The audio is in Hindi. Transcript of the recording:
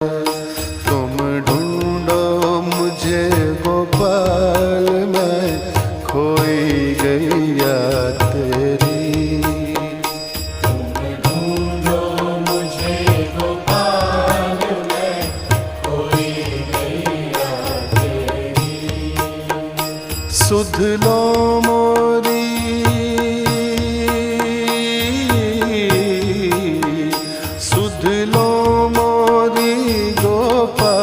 तुम ढूंढो मुझे गोपाल, मैं खोई गैया तेरी। तुम ढूंढो मुझे गोपाल, मैं खोई गैया तेरी। सुध लो मोरी, सुध लो मोरी गोपाल,